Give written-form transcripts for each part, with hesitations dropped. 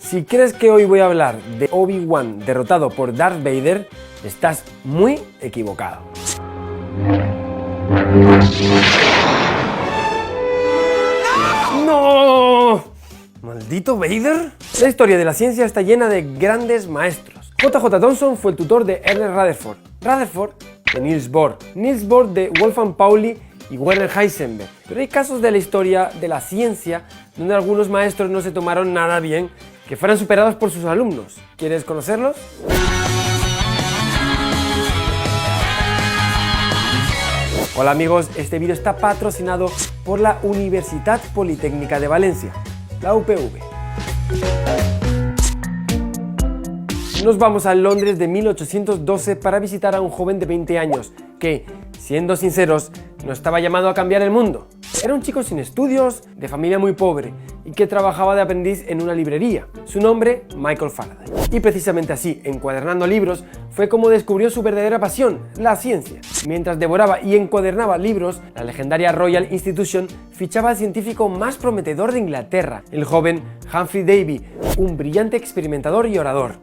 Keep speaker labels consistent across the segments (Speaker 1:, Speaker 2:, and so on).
Speaker 1: Si crees que hoy voy a hablar de Obi-Wan derrotado por Darth Vader, estás muy equivocado. ¡No! ¿Maldito Vader? La historia de la ciencia está llena de grandes maestros. J.J. Thomson fue el tutor de Ernest Rutherford, Rutherford de Niels Bohr, Niels Bohr de Wolfgang Pauli y Werner Heisenberg. Pero hay casos de la historia de la ciencia donde algunos maestros no se tomaron nada bien que fueran superados por sus alumnos. ¿Quieres conocerlos? Hola amigos, este vídeo está patrocinado por la Universitat Politécnica de Valencia, la UPV. Nos vamos a Londres de 1812 para visitar a un joven de 20 años que, siendo sinceros, no estaba llamado a cambiar el mundo. Era un chico sin estudios, de familia muy pobre y que trabajaba de aprendiz en una librería. Su nombre, Michael Faraday. Y precisamente así, encuadernando libros, fue como descubrió su verdadera pasión, la ciencia. Mientras devoraba y encuadernaba libros, la legendaria Royal Institution fichaba al científico más prometedor de Inglaterra, el joven Humphrey Davy, un brillante experimentador y orador.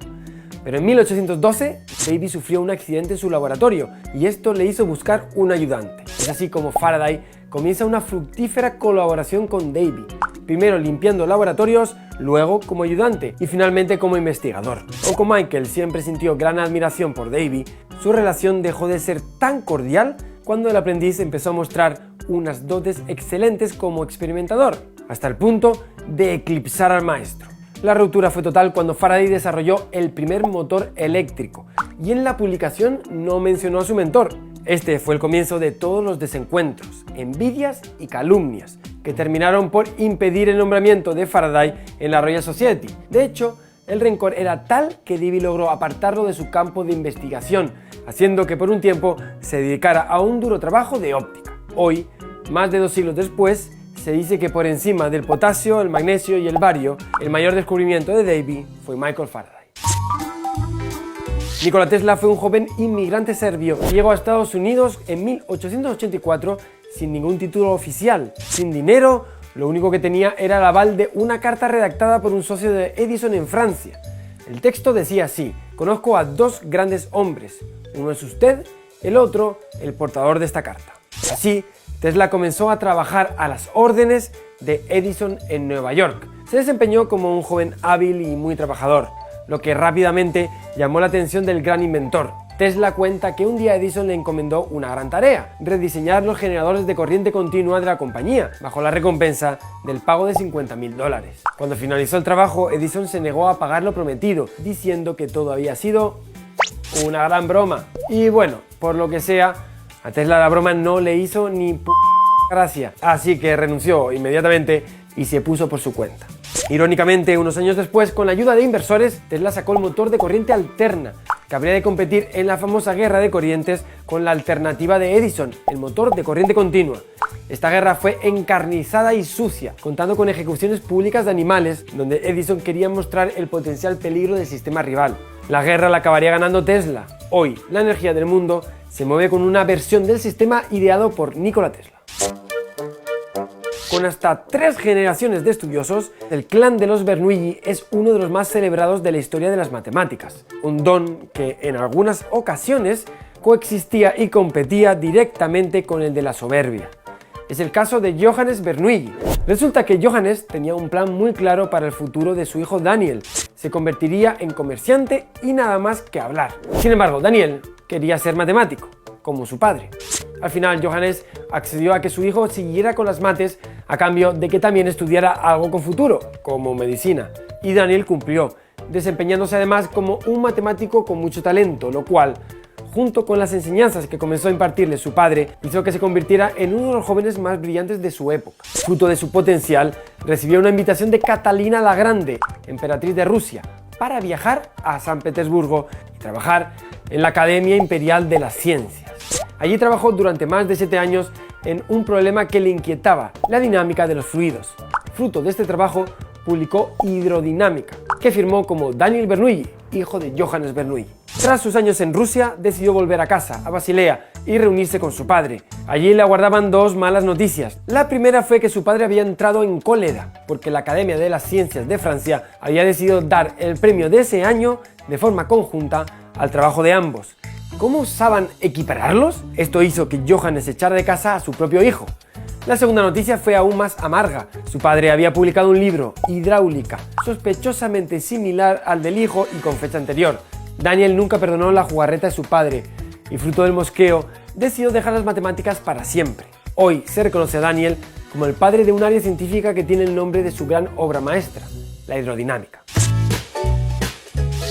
Speaker 1: Pero en 1812, Davy sufrió un accidente en su laboratorio y esto le hizo buscar un ayudante. Es así como Faraday comienza una fructífera colaboración con Davy, primero limpiando laboratorios, luego como ayudante y finalmente como investigador. Aunque Michael siempre sintió gran admiración por Davy, su relación dejó de ser tan cordial cuando el aprendiz empezó a mostrar unas dotes excelentes como experimentador, hasta el punto de eclipsar al maestro. La ruptura fue total cuando Faraday desarrolló el primer motor eléctrico y en la publicación no mencionó a su mentor. Este fue el comienzo de todos los desencuentros, envidias y calumnias que terminaron por impedir el nombramiento de Faraday en la Royal Society. De hecho, el rencor era tal que Davy logró apartarlo de su campo de investigación, haciendo que por un tiempo se dedicara a un duro trabajo de óptica. Hoy, más de 2 siglos después, se dice que por encima del potasio, el magnesio y el bario, el mayor descubrimiento de Davy fue Michael Faraday. Nikola Tesla fue un joven inmigrante serbio que llegó a Estados Unidos en 1884 sin ningún título oficial, sin dinero, lo único que tenía era el aval de una carta redactada por un socio de Edison en Francia. El texto decía así: conozco a 2 grandes hombres, uno es usted, el otro el portador de esta carta. Así, Tesla comenzó a trabajar a las órdenes de Edison en Nueva York. Se desempeñó como un joven hábil y muy trabajador, lo que rápidamente llamó la atención del gran inventor. Tesla cuenta que un día Edison le encomendó una gran tarea: rediseñar los generadores de corriente continua de la compañía, bajo la recompensa del pago de $50.000. Cuando finalizó el trabajo, Edison se negó a pagar lo prometido, diciendo que todo había sido una gran broma. Y bueno, por lo que sea, a Tesla la broma no le hizo ni gracia, así que renunció inmediatamente y se puso por su cuenta. Irónicamente, unos años después, con la ayuda de inversores, Tesla sacó el motor de corriente alterna, que habría de competir en la famosa guerra de corrientes con la alternativa de Edison, el motor de corriente continua. Esta guerra fue encarnizada y sucia, contando con ejecuciones públicas de animales, donde Edison quería mostrar el potencial peligro del sistema rival. La guerra la acabaría ganando Tesla. Hoy, la energía del mundo se mueve con una versión del sistema ideado por Nikola Tesla. Con hasta 3 generaciones de estudiosos, el clan de los Bernoulli es uno de los más celebrados de la historia de las matemáticas, un don que en algunas ocasiones coexistía y competía directamente con el de la soberbia. Es el caso de Johannes Bernoulli. Resulta que Johannes tenía un plan muy claro para el futuro de su hijo Daniel. Se convertiría en comerciante y nada más que hablar. Sin embargo, Daniel quería ser matemático, como su padre. Al final, Johannes accedió a que su hijo siguiera con las mates a cambio de que también estudiara algo con futuro, como medicina. Y Daniel cumplió, desempeñándose además como un matemático con mucho talento, lo cual, junto con las enseñanzas que comenzó a impartirle su padre, hizo que se convirtiera en uno de los jóvenes más brillantes de su época. Fruto de su potencial, recibió una invitación de Catalina la Grande, emperatriz de Rusia, para viajar a San Petersburgo y trabajar en la Academia Imperial de las Ciencias. Allí trabajó durante más de 7 años en un problema que le inquietaba: la dinámica de los fluidos. Fruto de este trabajo, publicó Hidrodinámica, que firmó como Daniel Bernoulli, hijo de Johannes Bernoulli. Tras sus años en Rusia, decidió volver a casa, a Basilea, y reunirse con su padre. Allí le aguardaban dos malas noticias. La primera fue que su padre había entrado en cólera porque la Academia de las Ciencias de Francia había decidido dar el premio de ese año de forma conjunta al trabajo de ambos. ¿Cómo osaban equipararlos? Esto hizo que Johannes echara de casa a su propio hijo. La segunda noticia fue aún más amarga. Su padre había publicado un libro, Hidráulica, sospechosamente similar al del hijo y con fecha anterior. Daniel nunca perdonó la jugarreta de su padre y, fruto del mosqueo, decidió dejar las matemáticas para siempre. Hoy se reconoce a Daniel como el padre de un área científica que tiene el nombre de su gran obra maestra, la hidrodinámica.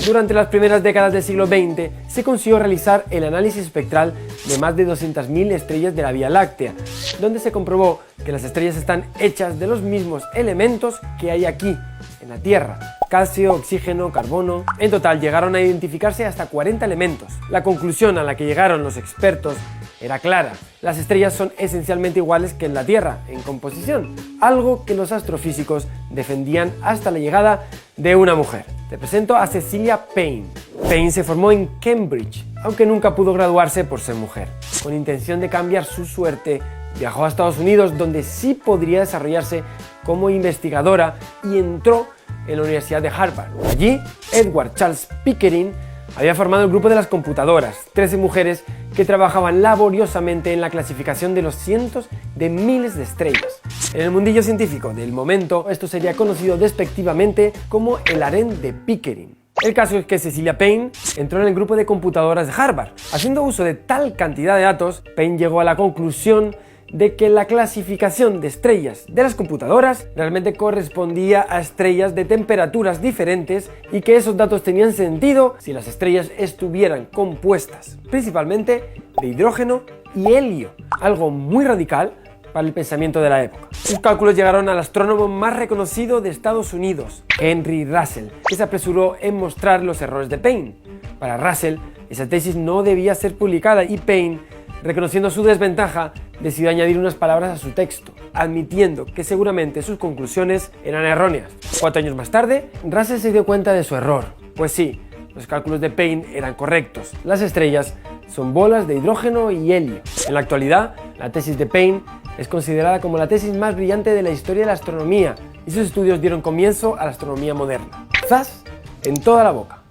Speaker 1: Durante las primeras décadas del siglo XX se consiguió realizar el análisis espectral de más de 200.000 estrellas de la Vía Láctea, donde se comprobó que las estrellas están hechas de los mismos elementos que hay aquí, en la Tierra: calcio, oxígeno, carbono. En total llegaron a identificarse hasta 40 elementos. La conclusión a la que llegaron los expertos era clara: las estrellas son esencialmente iguales que en la Tierra en composición, algo que los astrofísicos defendían hasta la llegada de una mujer. Te presento a Cecilia Payne. Payne se formó en Cambridge, aunque nunca pudo graduarse por ser mujer. Con intención de cambiar su suerte, viajó a Estados Unidos, donde sí podría desarrollarse como investigadora, y entró en la Universidad de Harvard. Allí, Edward Charles Pickering había formado el grupo de las computadoras, 13 mujeres que trabajaban laboriosamente en la clasificación de los cientos de miles de estrellas. En el mundillo científico del momento, esto sería conocido despectivamente como el harén de Pickering. El caso es que Cecilia Payne entró en el grupo de computadoras de Harvard. Haciendo uso de tal cantidad de datos, Payne llegó a la conclusión de que la clasificación de estrellas de las computadoras realmente correspondía a estrellas de temperaturas diferentes y que esos datos tenían sentido si las estrellas estuvieran compuestas principalmente de hidrógeno y helio, algo muy radical para el pensamiento de la época. Sus cálculos llegaron al astrónomo más reconocido de Estados Unidos, Henry Russell, que se apresuró en mostrar los errores de Payne. Para Russell, esa tesis no debía ser publicada y Payne, reconociendo su desventaja, decidió añadir unas palabras a su texto, admitiendo que seguramente sus conclusiones eran erróneas. 4 años más tarde, Russell se dio cuenta de su error. Pues sí, los cálculos de Payne eran correctos. Las estrellas son bolas de hidrógeno y helio. En la actualidad, la tesis de Payne es considerada como la tesis más brillante de la historia de la astronomía, y sus estudios dieron comienzo a la astronomía moderna. ¡Zas! En toda la boca.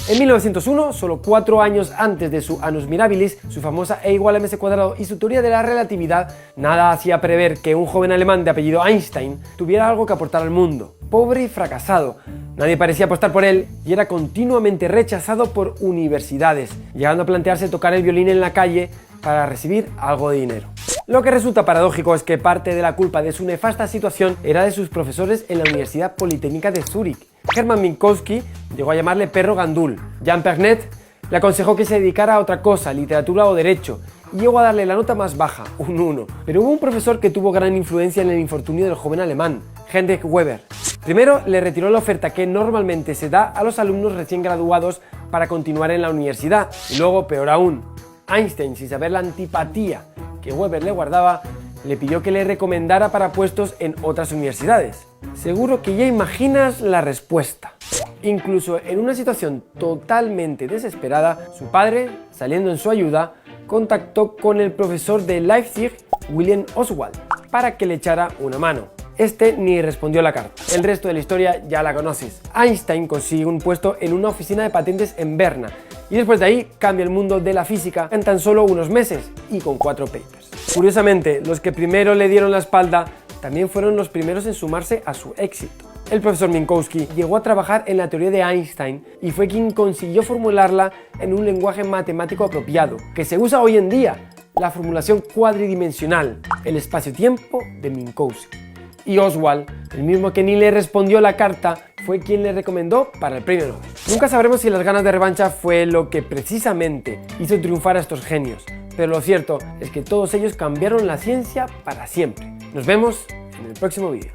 Speaker 1: En 1901, solo 4 años antes de su Annus Mirabilis, su famosa E igual a mc cuadrado y su teoría de la relatividad, nada hacía prever que un joven alemán de apellido Einstein tuviera algo que aportar al mundo. Pobre y fracasado, nadie parecía apostar por él y era continuamente rechazado por universidades, llegando a plantearse tocar el violín en la calle para recibir algo de dinero. Lo que resulta paradójico es que parte de la culpa de su nefasta situación era de sus profesores en la Universidad Politécnica de Zúrich. Hermann Minkowski llegó a llamarle perro gandul. Jean Pernet le aconsejó que se dedicara a otra cosa, literatura o derecho, y llegó a darle la nota más baja, un 1. Pero hubo un profesor que tuvo gran influencia en el infortunio del joven alemán, Heinrich Weber. Primero le retiró la oferta que normalmente se da a los alumnos recién graduados para continuar en la universidad, y luego, peor aún, Einstein, sin saber la antipatía que Weber le guardaba, le pidió que le recomendara para puestos en otras universidades. Seguro que ya imaginas la respuesta. Incluso en una situación totalmente desesperada, su padre, saliendo en su ayuda, contactó con el profesor de Leipzig, Wilhelm Oswald, para que le echara una mano. Este ni respondió la carta. El resto de la historia ya la conoces. Einstein consigue un puesto en una oficina de patentes en Berna, y después de ahí cambia el mundo de la física en tan solo unos meses y con 4 papers. Curiosamente, los que primero le dieron la espalda también fueron los primeros en sumarse a su éxito. El profesor Minkowski llegó a trabajar en la teoría de Einstein y fue quien consiguió formularla en un lenguaje matemático apropiado, que se usa hoy en día, la formulación cuadridimensional, el espacio-tiempo de Minkowski. Y Oswald, el mismo que ni le respondió la carta, fue quien le recomendó para el premio Nobel. Nunca sabremos si las ganas de revancha fue lo que precisamente hizo triunfar a estos genios, pero lo cierto es que todos ellos cambiaron la ciencia para siempre. Nos vemos en el próximo vídeo.